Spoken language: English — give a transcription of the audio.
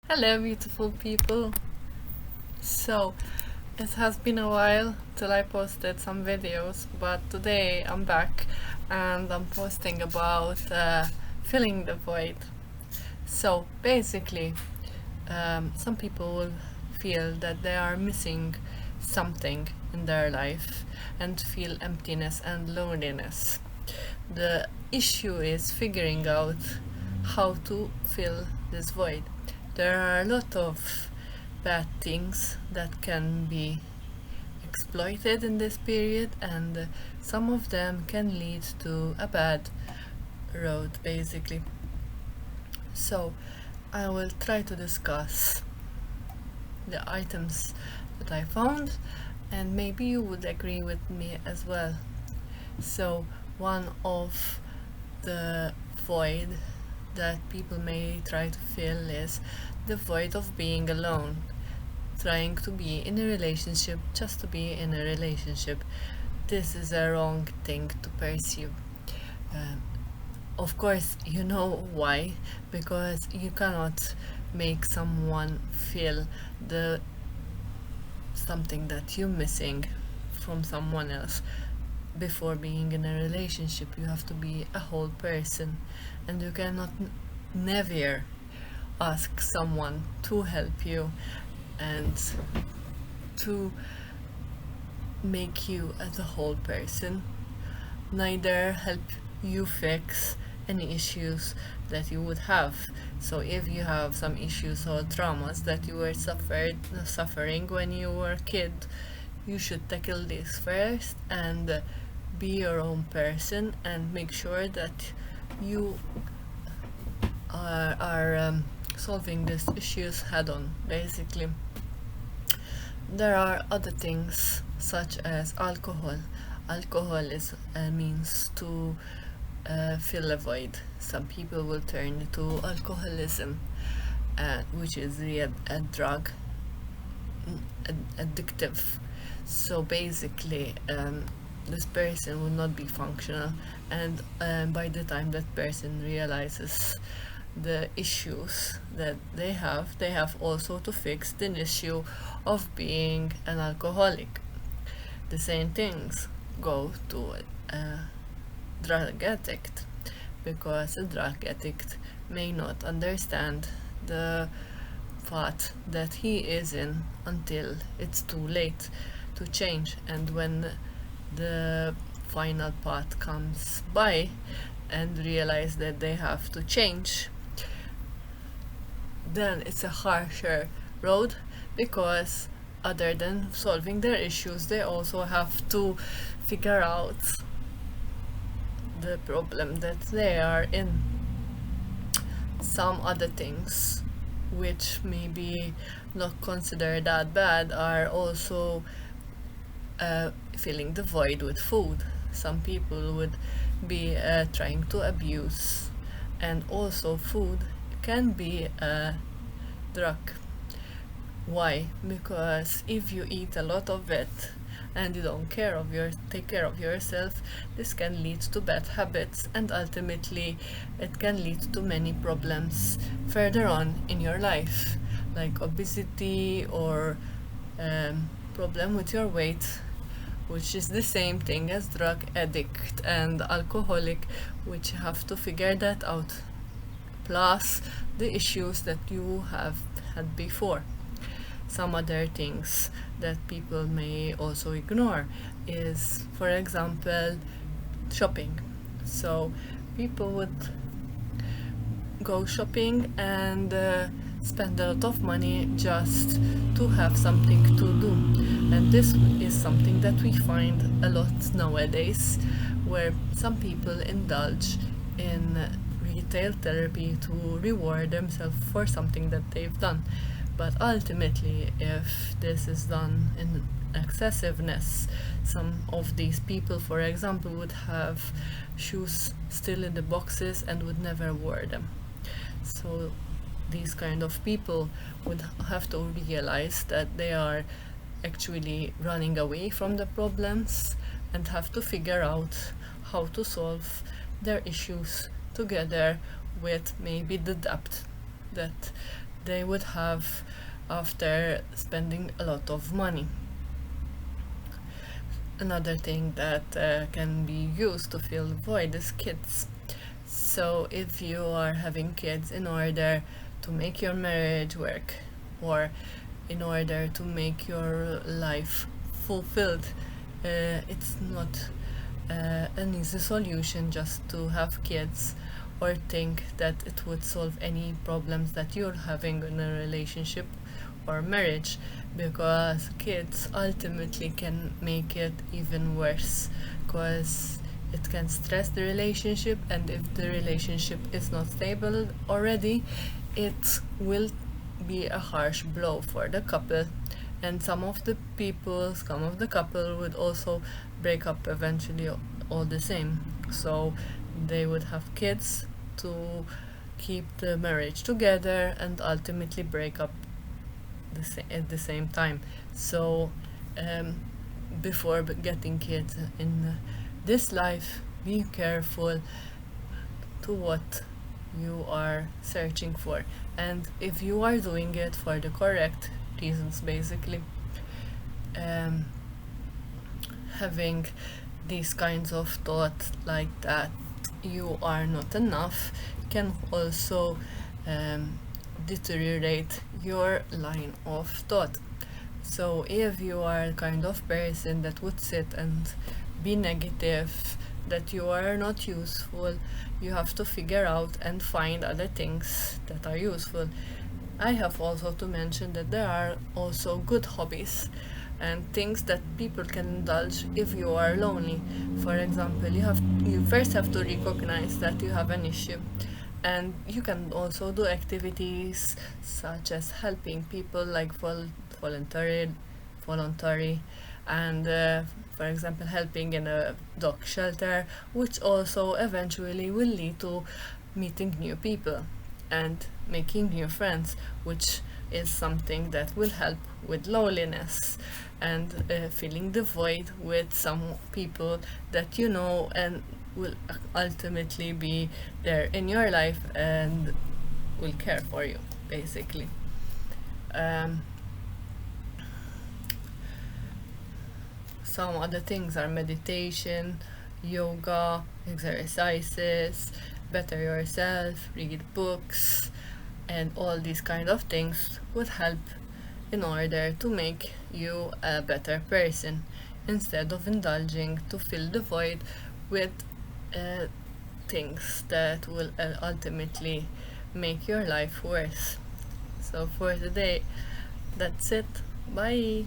Hello, beautiful people. So, it has been a while till I posted some videos, but today I'm back and I'm posting about filling the void. So, basically, some people will feel that they are missing something in their life and feel emptiness and loneliness. The issue is figuring out how to fill this void. There are a lot of bad things that can be exploited in this period, and some of them can lead to a bad road basically. So, I will try to discuss the items that I found, and maybe you would agree with me as well. So, one of the void that people may try to fill is the void of being alone, trying to be in a relationship just to be in a relationship. This is a wrong thing to pursue. Um, of course, you know why, because you cannot make someone feel the something that you're missing from someone else. Before being in a relationship, you have to be a whole person, and you cannot never ask someone to help you and to make you as a whole person, neither help you fix any issues that you would have. So if you have some issues or traumas that you were suffering when you were a kid, you should tackle this first and be your own person and make sure that you are solving these issues head on basically. There are other things such as alcohol. Alcohol is a means to fill a void. Some people will turn to alcoholism, which is really a drug, addictive. So basically, this person will not be functional, and by the time that person realizes the issues that they have also to fix the issue of being an alcoholic. The same things go to a drug addict, because a drug addict may not understand the path that he is in until it's too late to change, and when the final path comes by and realize that they have to change, then it's a harsher road, because other than solving their issues, they also have to figure out the problem that they are in. Some other things, which may be not considered that bad, are also filling the void with food. Some people would be trying to abuse, and also food can be a drug. Why? Because if you eat a lot of it and you don't take care of yourself, this can lead to bad habits, and ultimately it can lead to many problems further on in your life, like obesity or problem with your weight, which is the same thing as drug addict and alcoholic, which you have to figure that out, plus the issues that you have had before. Some other things that people may also ignore is, for example, shopping. So people would go shopping and spend a lot of money just to have something to do. And this is something that we find a lot nowadays, where some people indulge in retail therapy to reward themselves for something that they've done. But ultimately, if this is done in excessiveness, some of these people, for example, would have shoes still in the boxes and would never wear them. So these kind of people would have to realize that they are actually running away from the problems, and have to figure out how to solve their issues together with maybe the debt that they would have after spending a lot of money. Another thing that can be used to fill the void is kids. So if you are having kids in order to make your marriage work, or in order to make your life fulfilled, it's not an easy solution just to have kids or think that it would solve any problems that you're having in a relationship or marriage, because kids ultimately can make it even worse, because it can stress the relationship, and if the relationship is not stable already, it will be a harsh blow for the couple. And some of the couple would also break up eventually all the same. So they would have kids to keep the marriage together and ultimately break up at the same time. So um, before getting kids in this life, be careful to what you are searching for, and if you are doing it for the correct reasons, basically, um, having these kinds of thoughts like that you are not enough can also um, deteriorate your line of thought. So if you are the kind of person that would sit and be negative, that you are not useful, you have to figure out and find other things that are useful. I have also to mention that there are also good hobbies and things that people can indulge if you are lonely. For example, you first have to recognize that you have an issue, and you can also do activities such as helping people, like voluntary voluntary and for example helping in a dog shelter, which also eventually will lead to meeting new people and making new friends, which is something that will help with loneliness and filling the void with some people that you know and will ultimately be there in your life and will care for you, basically. Um, some other things are meditation, yoga, exercises, better yourself, read books, and all these kind of things would help in order to make you a better person, instead of indulging to fill the void with uh, things that will ultimately make your life worse. So for today, that's it. Bye.